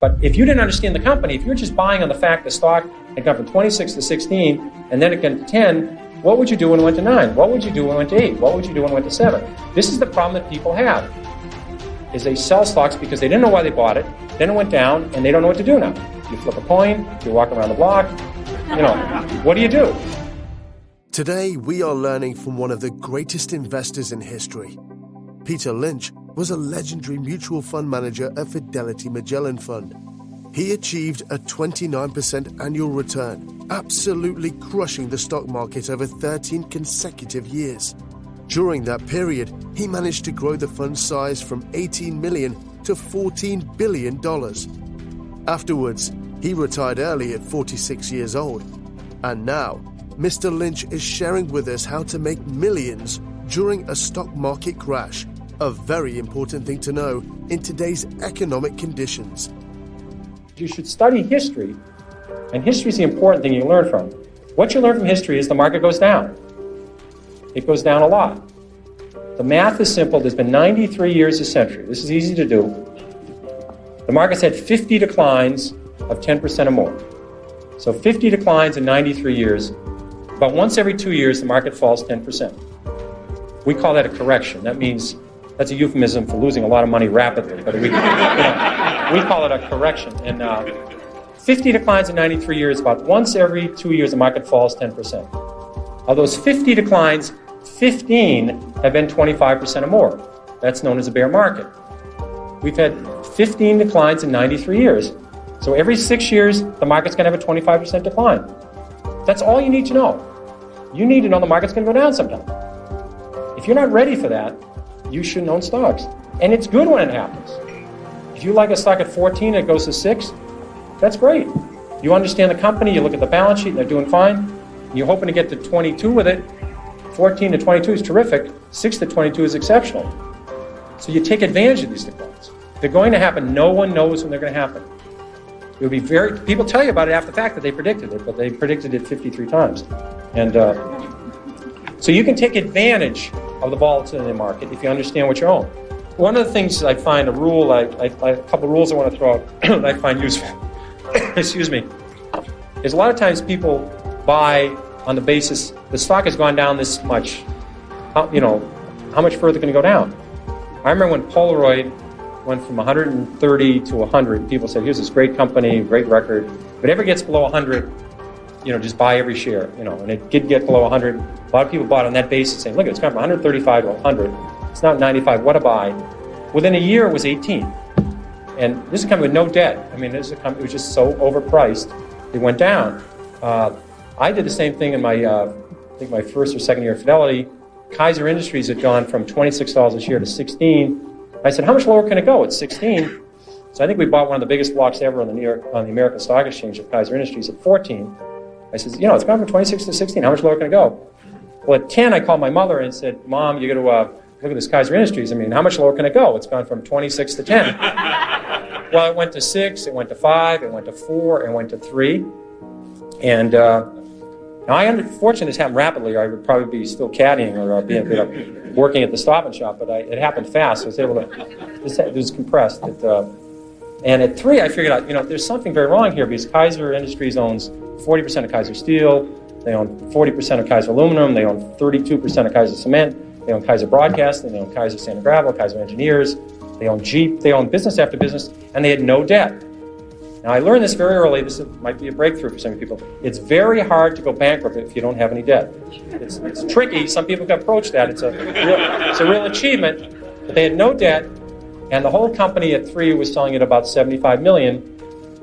But if you didn't understand the company, if you're just buying on the fact the stock had gone from 26 to 16 and then it went to 10, what would you do when it went to 9? What would you do when it went to 8? What would you do when it went to 7? This is the problem that people have, is they sell stocks because they didn't know why they bought it, then it went down, and they don't know what to do now. You flip a coin, you walk around the block, what do you do? Today, we are learning from one of the greatest investors in history. Peter Lynch was a legendary mutual fund manager at Fidelity Magellan Fund. He achieved a 29% annual return, absolutely crushing the stock market over 13 consecutive years. During that period, he managed to grow the fund's size from $18 million to $14 billion. Afterwards, he retired early at 46 years old. And now, Mr. Lynch is sharing with us how to make millions during a stock market crash. A very important thing to know in today's economic conditions. You should study history, and history is the important thing you learn from. What you learn from history is the market goes down. It goes down a lot. The math is simple. There's been 93 years a century. This is easy to do. The market's had 50 declines of 10% or more. So 50 declines in 93 years. About once every 2 years, the market falls 10%. We call that a correction. That means that's a euphemism for losing a lot of money rapidly, but we call it a correction. And 50 declines in 93 years, about once every 2 years, the market falls 10%. Of those 50 declines, 15 have been 25% or more. That's known as a bear market. We've had 15 declines in 93 years. So every 6 years, the market's going to have a 25% decline. That's all you need to know. You need to know the market's going to go down sometime. If you're not ready for that, you shouldn't own stocks. And it's good when it happens. If you like a stock at 14 and it goes to 6, that's great. You understand the company, you look at the balance sheet and they're doing fine, and you're hoping to get to 22 with it. 14 to 22 is terrific. 6 to 22 is exceptional. So you take advantage of these declines. They're going to happen. No one knows when they're going to happen. It would be people tell you about it after the fact that they predicted it, but they predicted it 53 times. And so you can take advantage of the volatility in the market if you understand what you own. One of the things I find a couple of rules I want to throw out that I find useful, excuse me, is a lot of times people buy on the basis the stock has gone down this much. How much further can it go down? I remember when Polaroid went from 130 to 100, people said, here's this great company, great record. If it ever gets below 100, just buy every share, and it did get below 100. A lot of people bought on that basis saying, look, it's gone from 135 to 100. It's now 95, what a buy. Within a year, it was 18. And this is a company with no debt. This is a company, it was just so overpriced, it went down. I did the same thing in my first or second year of Fidelity. Kaiser Industries had gone from $26 a share to 16. I said, how much lower can it go? It's 16. So I think we bought one of the biggest blocks ever on the American Stock Exchange at Kaiser Industries at 14. I said, it's gone from 26 to 16. How much lower can it go? Well, at 10, I called my mother and said, Mom, you got to look at this Kaiser Industries. How much lower can it go? It's gone from 26 to 10. Well, it went to 6, it went to 5, it went to 4, it went to 3. And now I unfortunately this happened rapidly, or I would probably be still caddying or working at the Stop and Shop, but it happened fast. So I was able to, it was compressed. And at 3, I figured out, there's something very wrong here because Kaiser Industries owns 40% of Kaiser Steel, they own 40% of Kaiser Aluminum, they own 32% of Kaiser Cement, they own Kaiser Broadcasting, they own Kaiser Sand and Gravel, Kaiser Engineers, they own Jeep, they own business after business, and they had no debt. Now, I learned this very early. This might be a breakthrough for some people. It's very hard to go bankrupt if you don't have any debt. It's tricky. Some people can approach that. It's a real achievement. But they had no debt, and the whole company at 3 was selling at about $75 million.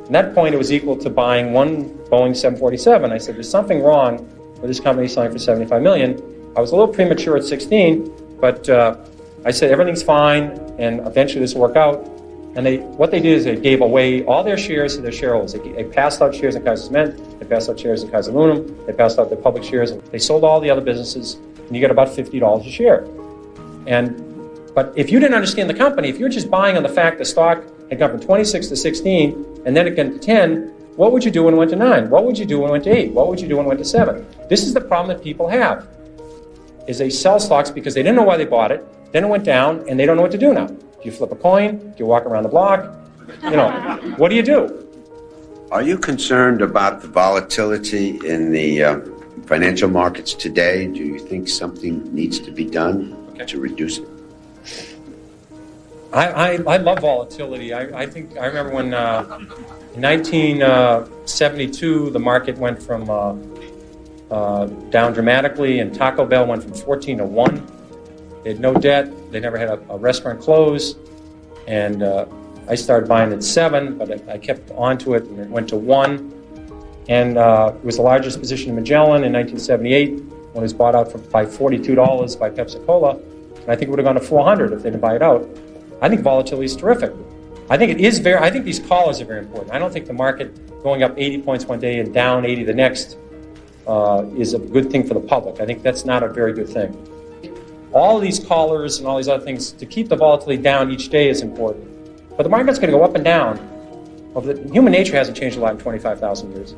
At that point, it was equal to buying one Boeing 747. I said, there's something wrong with this company selling for $75 million. I was a little premature at 16, but I said, everything's fine, and eventually this will work out. And what they did is they gave away all their shares to their shareholders. They passed out shares in Kaiser Cement, they passed out shares in Kaiser Aluminum, they passed out their public shares, and they sold all the other businesses, and you get about $50 a share. But if you didn't understand the company, if you're just buying on the fact the stock had gone from 26 to 16, and then it went to 10, what would you do when it went to 9? What would you do when it went to 8? What would you do when it went to 7? This is the problem that people have, is they sell stocks because they didn't know why they bought it, then it went down, and they don't know what to do now. Do you flip a coin? Do you walk around the block? what do you do? Are you concerned about the volatility in the financial markets today? Do you think something needs to be done to reduce it? I love volatility. I remember when in 1972 the market went from down dramatically, and Taco Bell went from 14 to 1. They had no debt. They never had a restaurant close, and I started buying at 7, but I kept on to it, and it went to 1. And it was the largest position in Magellan in 1978 when it was bought out by $42 by Pepsi-Cola. And I think it would have gone to 400 if they didn't buy it out. I think volatility is terrific. I think these callers are very important. I don't think the market going up 80 points one day and down 80 the next is a good thing for the public. I think that's not a very good thing. All these callers and all these other things, to keep the volatility down each day is important. But the market's going to go up and down. Human nature hasn't changed a lot in 25,000 years.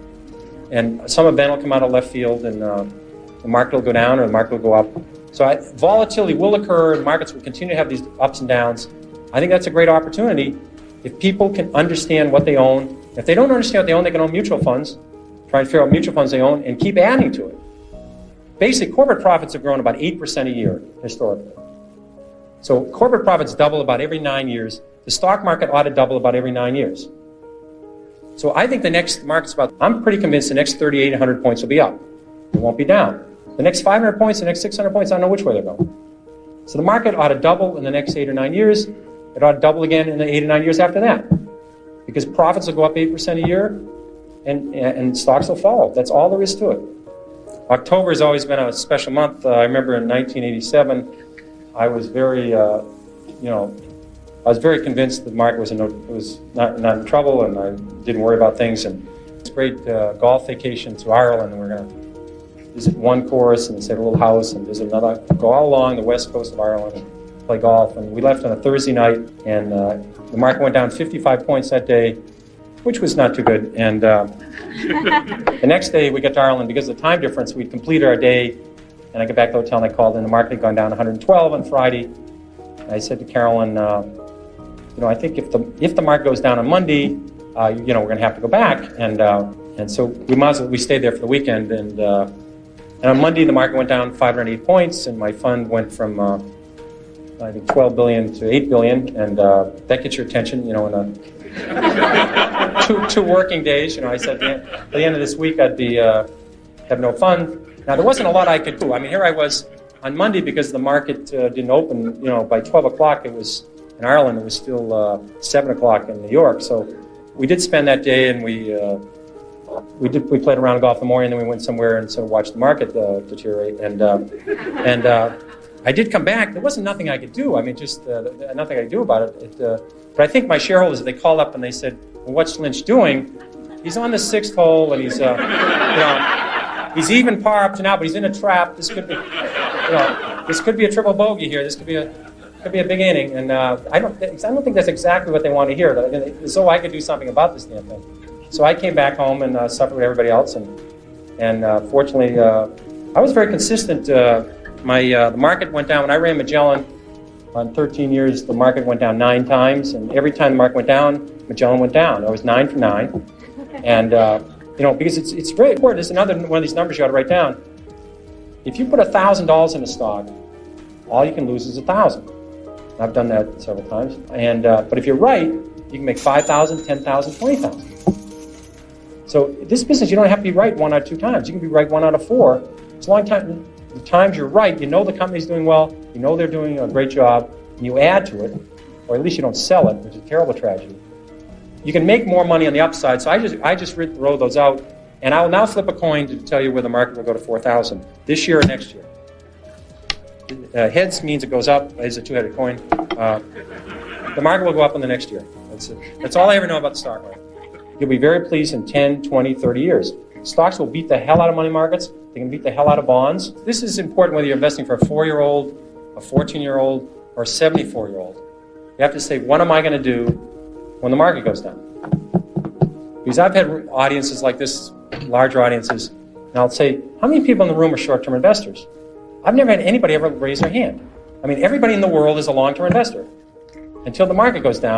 And some event will come out of left field, and the market will go down or the market will go up. So volatility will occur, and markets will continue to have these ups and downs. I think that's a great opportunity if people can understand what they own. If they don't understand what they own, they can own mutual funds, try and figure out mutual funds they own, and keep adding to it. Basically, corporate profits have grown about 8% a year historically. So corporate profits double about every 9 years. The stock market ought to double about every 9 years. So I think the next market's I'm pretty convinced the next 3,800 points will be up. It won't be down. The next 500 points, the next 600 points, I don't know which way they're going. So the market ought to double in the next 8 or 9 years. It ought to double again in the 8 or 9 years after that. Because profits will go up 8% a year, and stocks will follow. That's all there is to it. October has always been a special month. I remember in 1987, I was very, I was very convinced the market was not in trouble, and I didn't worry about things. And it's a great golf vacation to Ireland. We're going to visit one course and stay at a little house, and visit another. Go all along the west coast of Ireland and play golf. And we left on a Thursday night, and the market went down 55 points that day, which was not too good. And the next day we got to Ireland, because of the time difference, we'd completed our day, and I got back to the hotel and I called in. The market had gone down 112 on Friday. And I said to Carolyn, I think if the market goes down on Monday, we're going to have to go back. And so we stayed there for the weekend. And on Monday the market went down 508 points, and my fund went from I think 12 billion to 8 billion, and that gets your attention, in two working days. I said at the end of this week I'd be have no fun. Now there wasn't a lot I could do. I mean, here I was on Monday, because the market didn't open. By 12 o'clock it was in Ireland. It was still 7 o'clock in New York. So we did spend that day, and we played a round of golf in the morning, and then we went somewhere and sort of watched the market deteriorate. And I did come back. There wasn't nothing I could do. I mean, just nothing I could do about it. But I think my shareholders, they called up and they said, "Well, what's Lynch doing? He's on the 6th hole, and he's he's even par up to now, but he's in a trap. This could be, this could be a triple bogey here. This could be a big inning." And I don't think that's exactly what they want to hear. So I could do something about this damn thing. So I came back home and suffered with everybody else, and fortunately, I was very consistent. The market went down when I ran Magellan. On 13 years, the market went down 9 times, and every time the market went down, Magellan went down. I was 9 for 9, and because it's very important. It's another one of these numbers you ought to write down. If you put $1,000 in a stock, all you can lose is 1,000. I've done that several times, and but if you're right, you can make 5,000, 10,000, 20,000. So this business, you don't have to be right 1 out of 2 times. You can be right 1 out of 4. It's a long time. The times you're right, the company's doing well, they're doing a great job, and you add to it, or at least you don't sell it, which is a terrible tragedy. You can make more money on the upside. So I just roll those out, and I will now flip a coin to tell you where the market will go to 4,000 this year or next year. Heads means it goes up. It's a 2-headed coin. The market will go up in the next year. That's all I ever know about the stock market. You'll be very pleased in 10, 20, 30 years. Stocks will beat the hell out of money markets. They can beat the hell out of bonds. This is important whether you're investing for a 4-year-old, a 14-year-old, or a 74-year-old. You have to say, what am I going to do when the market goes down? Because I've had audiences like this, larger audiences, and I'll say, how many people in the room are short-term investors? I've never had anybody ever raise their hand. I mean, everybody in the world is a long-term investor until the market goes down.